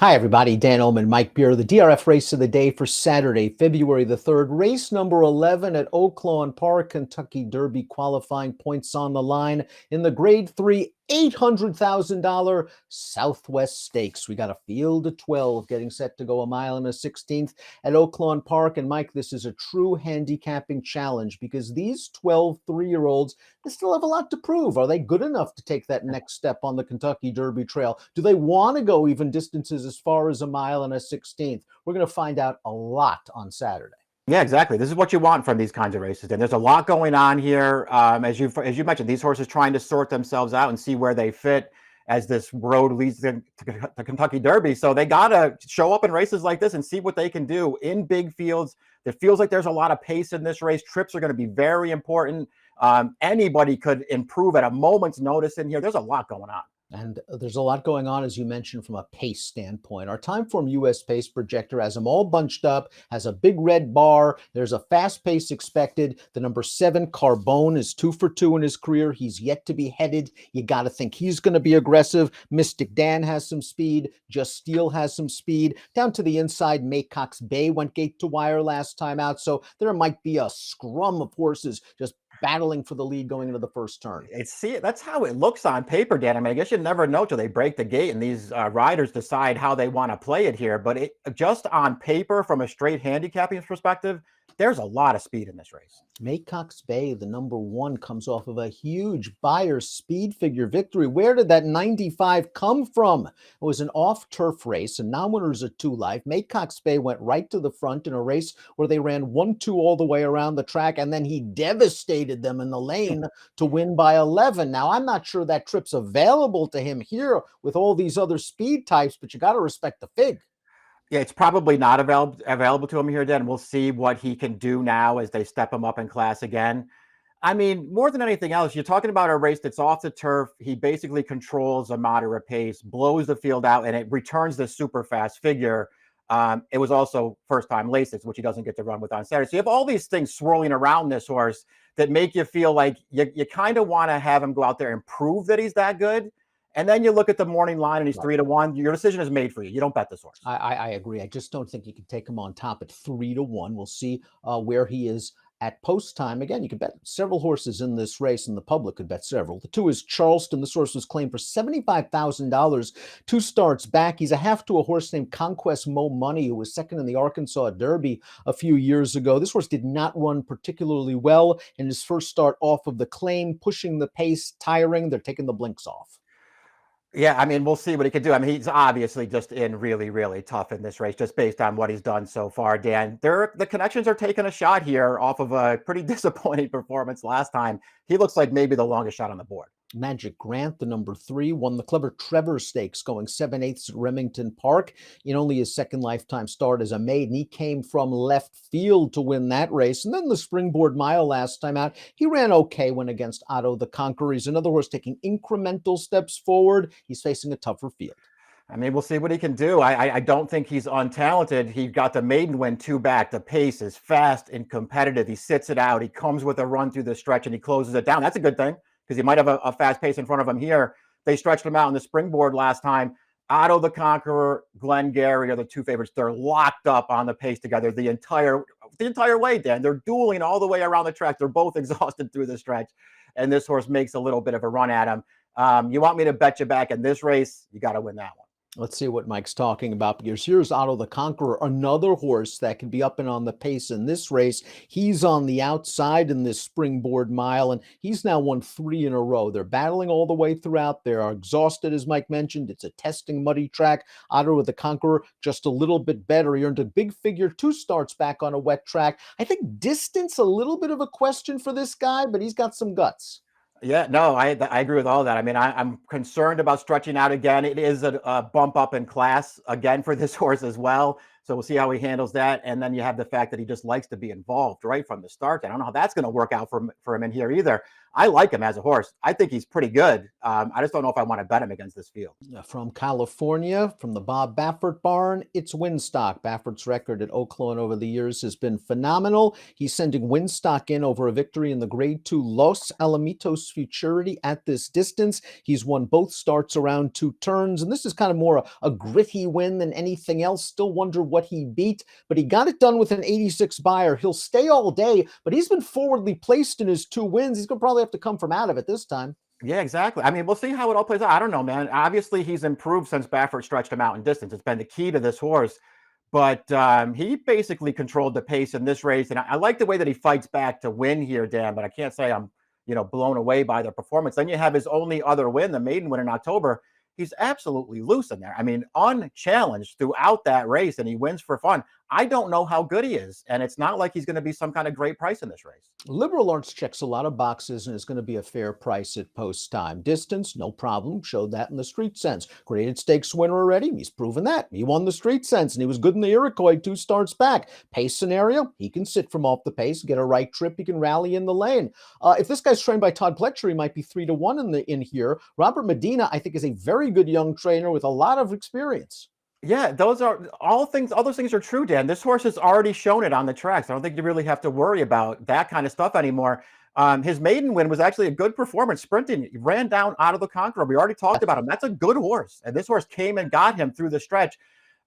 Hi, everybody. Dan Illman, Mike Beer, the DRF race of the day for Saturday, February the 3rd. Race number 11 at Oaklawn Park, Kentucky Derby qualifying, points on the line in the Grade 3 $800,000 Southwest Stakes. We got a field of 12 getting set to go a mile and a 16th at Oaklawn Park. And Mike, this is a true handicapping challenge because these 12 three-year-olds, they still have a lot to prove. Are they good enough to take that next step on the Kentucky Derby trail? Do they want to go even distances as far as a mile and a 16th? We're going to find out a lot on Saturday. Yeah, exactly. This is what you want from these kinds of races. And there's a lot going on here. As you mentioned, these horses trying to sort themselves out and see where they fit as this road leads to the Kentucky Derby. So they got to show up in races like this and see what they can do in big fields. It feels like there's a lot of pace in this race. Trips are going to be very important. Anybody could improve at a moment's notice in here. There's a lot going on. And there's a lot going on, as you mentioned, from a pace standpoint. Our Timeform US pace projector has them all bunched up, has a big red bar. There's a fast pace expected. The number 7, Carbone, is 2 for 2 in his career. He's yet to be headed. You got to think he's going to be aggressive. Mystic Dan has some speed. Just Steel has some speed. Down to the inside, Maycox Bay went gate to wire last time out. So there might be a scrum of horses just battling for the lead going into the first turn. That's how it looks on paper, Dan. I mean, I guess you never know till they break the gate and these riders decide how they want to play it here. But just on paper, from a straight handicapping perspective, there's a lot of speed in this race. Maycox Bay, the number 1, comes off of a huge Beyer speed figure victory. Where did that 95 come from? It was an off-turf race, and non-winners at 2 life. Maycox Bay went right to the front in a race where they ran 1-2 all the way around the track, and then he devastated them in the lane to win by 11. Now, I'm not sure that trip's available to him here with all these other speed types, but you got to respect the fig. Yeah, it's probably not available to him here, Dan. We'll see what he can do now as they step him up in class again. I mean, more than anything else, you're talking about a race that's off the turf. He basically controls a moderate pace, blows the field out, and it returns this super fast figure. It was also first-time Lasix, which he doesn't get to run with on Saturday. So you have all these things swirling around this horse that make you feel like you kind of want to have him go out there and prove that he's that good. And then you look at the morning line and he's 3-1. Your decision is made for you. You don't bet this horse. I agree. I just don't think you can take him on top at 3-1. We'll see where he is at post time. Again, you could bet several horses in this race, and the public could bet several. The 2 is Charleston. This horse was claimed for $75,000 2 starts back. He's a half to a horse named Conquest Mo Money, who was second in the Arkansas Derby a few years ago. This horse did not run particularly well in his first start off of the claim, pushing the pace, tiring. They're taking the blinks off. Yeah, I mean, we'll see what he can do. I mean, he's obviously just in really, really tough in this race, just based on what he's done so far, Dan. The connections are taking a shot here off of a pretty disappointing performance last time. He looks like maybe the longest shot on the board. Magic Grant, the number 3, won the Clever Trevor Stakes, going 7/8 at Remington Park in only his second lifetime start as a maiden. He came from left field to win that race. And then the Springboard Mile last time out, he ran okay when against Otto the Conqueror. He's another horse taking incremental steps forward. He's facing a tougher field. I mean, we'll see what he can do. I don't think he's untalented. He got the maiden win 2 back. The pace is fast and competitive. He sits it out. He comes with a run through the stretch and he closes it down. That's a good thing, because he might have a fast pace in front of him here. They stretched him out in the Springboard last time. Otto the Conqueror, Glenn Gary are the 2 favorites. They're locked up on the pace together the entire way, Dan. They're dueling all the way around the track. They're both exhausted through the stretch, and this horse makes a little bit of a run at him. You want me to bet you back in this race? You got to win that one. Let's see what Mike's talking about, because here's Otto the Conqueror, another horse that can be up and on the pace in this race. He's on the outside in this Springboard Mile, and he's now won 3 in a row. They're battling all the way throughout. They are exhausted, as Mike mentioned. It's a testing, muddy track. Otto the Conqueror just a little bit better. He earned a big figure 2 starts back on a wet track. I think distance, a little bit of a question for this guy, but he's got some guts. Yeah, no, I agree with all that. I mean, I'm concerned about stretching out again. It is a bump up in class again for this horse as well. So we'll see how he handles that. And then you have the fact that he just likes to be involved right from the start. I don't know how that's going to work out for him in here either. I like him as a horse. I think he's pretty good. I just don't know if I want to bet him against this field. From California, from the Bob Baffert barn, it's Winstock. Baffert's record at Oaklawn over the years has been phenomenal. He's sending Winstock in over a victory in the Grade 2 Los Alamitos Futurity at this distance. He's won both starts around 2 turns, and this is kind of more a gritty win than anything else. Still wonder what he beat, but he got it done with an 86 buyer. He'll stay all day, but he's been forwardly placed in his 2 wins. He's going to probably have to come from out of it this time. Yeah, exactly. I mean, we'll see how it all plays out. I don't know, man. Obviously, he's improved since Baffert stretched him out in distance. It's been the key to this horse. But he basically controlled the pace in this race. And I like the way that he fights back to win here, Dan, but I can't say I'm, blown away by the performance. Then you have his only other win, the maiden win in October. He's absolutely loose in there. I mean, unchallenged throughout that race, and he wins for fun. I don't know how good he is, and it's not like he's going to be some kind of great price in this race. Liberal Arts checks a lot of boxes and is going to be a fair price at post time. Distance, no problem. Showed that in the Street Sense. Graded stakes winner already. He's proven that. He won the Street Sense, and he was good in the Iroquois 2 starts back. Pace scenario, he can sit from off the pace, get a right trip. He can rally in the lane. If this guy's trained by Todd Pletcher, he might be 3-1 in here. Robert Medina, I think, is a very good young trainer with a lot of experience. Yeah, those are all those things are true, Dan. This horse has already shown it on the tracks. I don't think you really have to worry about that kind of stuff anymore. His maiden win was actually a good performance, sprinting. He ran down out of the Conqueror. We already talked about him. That's a good horse. And this horse came and got him through the stretch.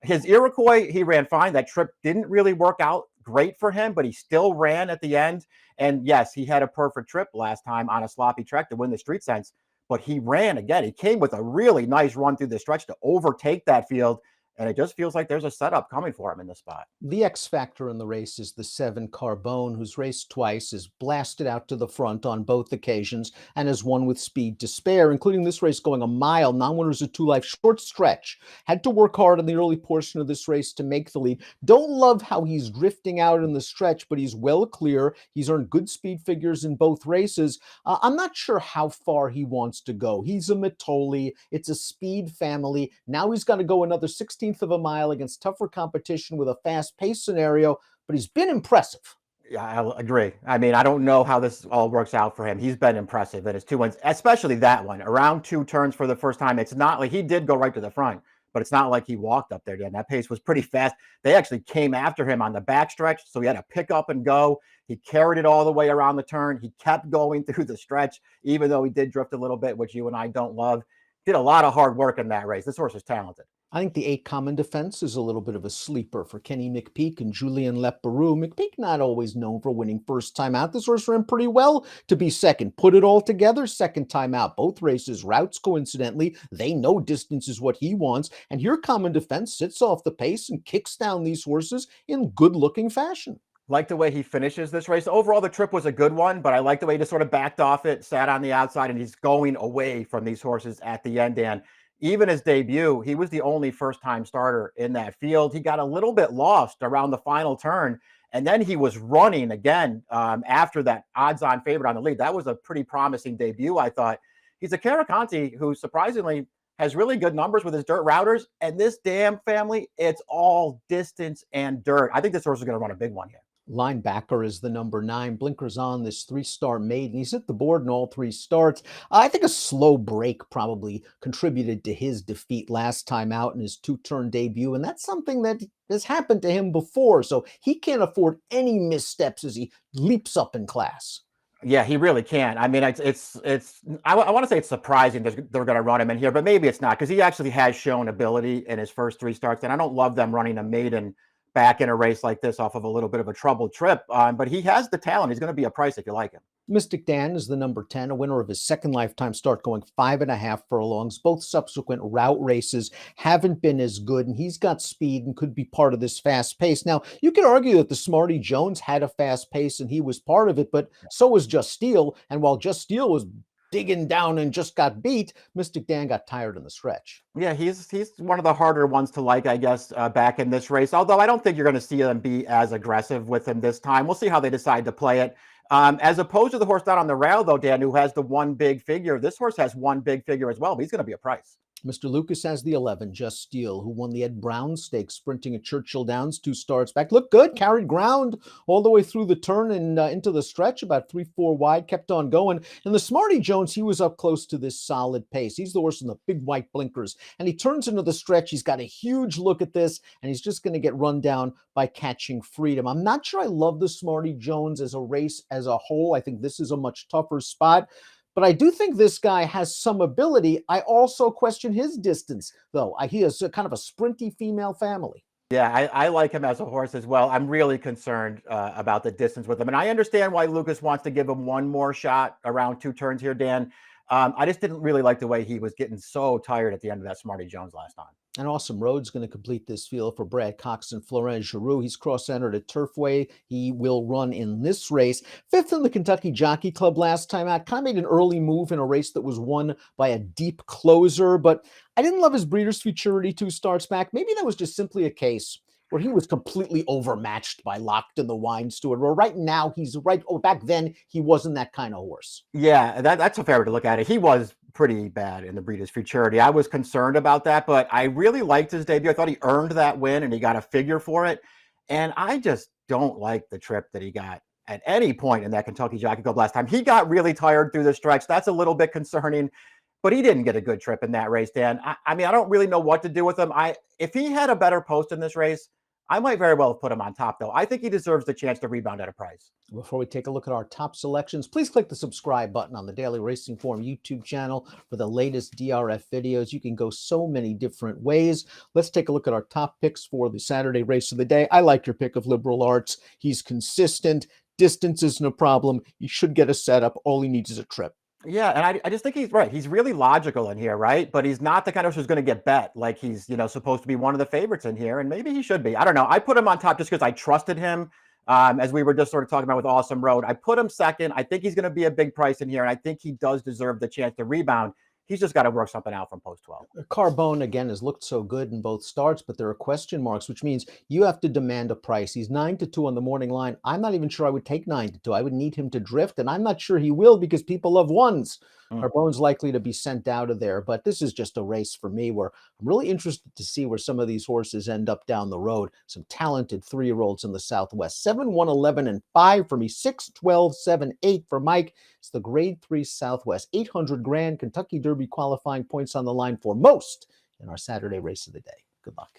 His Iroquois, he ran fine. That trip didn't really work out great for him, but he still ran at the end. And yes, he had a perfect trip last time on a sloppy track to win the Street Sense, but he ran again. He came with a really nice run through the stretch to overtake that field. And it just feels like there's a setup coming for him in this spot. The X factor in the race is the 7 Carbone, who's raced twice, is blasted out to the front on both occasions, and has won with speed to spare, including this race going a mile. Non-winners of 2 Life, short stretch. Had to work hard in the early portion of this race to make the lead. Don't love how he's drifting out in the stretch, but he's well clear. He's earned good speed figures in both races. I'm not sure how far he wants to go. He's a Mitoli. It's a speed family. Now he's got to go another 16th of a mile against tougher competition with a fast pace scenario, but he's been impressive. Yeah, I agree. I mean, I don't know how this all works out for him. He's been impressive in his 2 wins, especially that one. Around 2 turns for the first time. It's not like he did go right to the front, but it's not like he walked up there. Dan, that pace was pretty fast. They actually came after him on the backstretch, so he had to pick up and go. He carried it all the way around the turn. He kept going through the stretch, even though he did drift a little bit, which you and I don't love. Did a lot of hard work in that race. This horse is talented. I think the 8 Common Defense is a little bit of a sleeper for Kenny McPeak and Julian Leperoux. McPeak not always known for winning first time out. This horse ran pretty well to be second. Put it all together, second time out. Both races, routes coincidentally. They know distance is what he wants. And here Common Defense sits off the pace and kicks down these horses in good-looking fashion. Like the way he finishes this race. Overall, the trip was a good one, but I like the way he just sort of backed off it, sat on the outside, and he's going away from these horses at the end, Dan. Even his debut, he was the only first-time starter in that field. He got a little bit lost around the final turn, and then he was running again after that odds-on favorite on the lead. That was a pretty promising debut, I thought. He's a Caraconte who surprisingly has really good numbers with his dirt routers, and this damn family, it's all distance and dirt. I think this horse is going to run a big one here. Linebacker is the number 9. Blinkers on, this 3-star maiden. He's hit the board in all 3 starts. I think a slow break probably contributed to his defeat last time out in his 2-turn debut, and that's something that has happened to him before, so he can't afford any missteps as he leaps up in class. Yeah, he really can. I mean, I want to say it's surprising they're going to run him in here, but maybe it's not, because he actually has shown ability in his first 3 starts, and I don't love them running a maiden back in a race like this off of a little bit of a troubled trip. But he has the talent. He's going to be a price if you like him. Mystic Dan is the number 10, a winner of his second lifetime start, going 5.5 furlongs. Both subsequent route races haven't been as good, and he's got speed and could be part of this fast pace. Now, you could argue that the Smarty Jones had a fast pace and he was part of it, but so was Just Steel. And while Just Steel was digging down and just got beat, Mystic Dan got tired in the stretch. Yeah, he's one of the harder ones to like, I guess, back in this race. Although I don't think you're going to see them be as aggressive with him this time. We'll see how they decide to play it. As opposed to the horse down on the rail, though, Dan, who has the one big figure. This horse has one big figure as well, but he's going to be a price. Mr. Lucas has the 11, Just Steel, who won the Ed Brown Stakes, sprinting at Churchill Downs 2 starts back. Looked good, carried ground all the way through the turn and into the stretch, about 3-4 wide, kept on going. And the Smarty Jones, he was up close to this solid pace. He's the horse in the big white blinkers, and he turns into the stretch. He's got a huge look at this, and he's just going to get run down by Catching Freedom. I'm not sure I love the Smarty Jones as a race as a whole. I think this is a much tougher spot. But I do think this guy has some ability. I also question his distance, though. He has a kind of a sprinty female family. Yeah, I like him as a horse as well. I'm really concerned about the distance with him. And I understand why Lucas wants to give him one more shot around 2 turns here, Dan. I just didn't really like the way he was getting so tired at the end of that Smarty Jones last time. And Awesome Road's going to complete this field for Brad Cox and Florent Giroux. He's cross-centered at Turfway. He will run in this race. 5th in the Kentucky Jockey Club last time out. Kind of made an early move in a race that was won by a deep closer, but I didn't love his Breeders' Futurity 2 starts back. Maybe that was just simply a case where he was completely overmatched by Locked in the Wine Steward. Where right now he's right. Oh, back then he wasn't that kind of horse. Yeah, that's a fair way to look at it. He was pretty bad in the Breeders' Futurity. I was concerned about that, but I really liked his debut. I thought he earned that win and he got a figure for it. And I just don't like the trip that he got at any point in that Kentucky Jockey Club last time. He got really tired through the stretch. That's a little bit concerning, but he didn't get a good trip in that race, Dan. I mean, I don't really know what to do with him. If he had a better post in this race, I might very well have put him on top, though. I think he deserves the chance to rebound at a price. Before we take a look at our top selections, please click the subscribe button on the Daily Racing Form YouTube channel for the latest DRF videos. You can go so many different ways. Let's take a look at our top picks for the Saturday race of the day. I like your pick of Liberal Arts. He's consistent. Distance isn't a problem. He should get a setup. All he needs is a trip. Yeah, and I just think he's right. He's really logical in here, right? But he's not the kind of who's going to get bet like he's, supposed to be one of the favorites in here, and maybe he should be. I don't know. I put him on top just because I trusted him, as we were just sort of talking about with Awesome Road. I put him second. I think he's going to be a big price in here, and I think he does deserve the chance to rebound. He's just got to work something out from post 12. Carbone, again, has looked so good in both starts, but there are question marks, which means you have to demand a price. He's 9-2 on the morning line. I'm not even sure I would take 9-2. I would need him to drift, and I'm not sure he will because people love ones. Carbone's likely to be sent out of there, but this is just a race for me where I'm really interested to see where some of these horses end up down the road. Some talented 3-year-olds in the Southwest. 7, 1, 11, and 5 for me. 6, 12, 7, 8 for Mike. It's the Grade 3 Southwest. 800 grand Kentucky Derby qualifying points on the line for most in our Saturday race of the day. Good luck.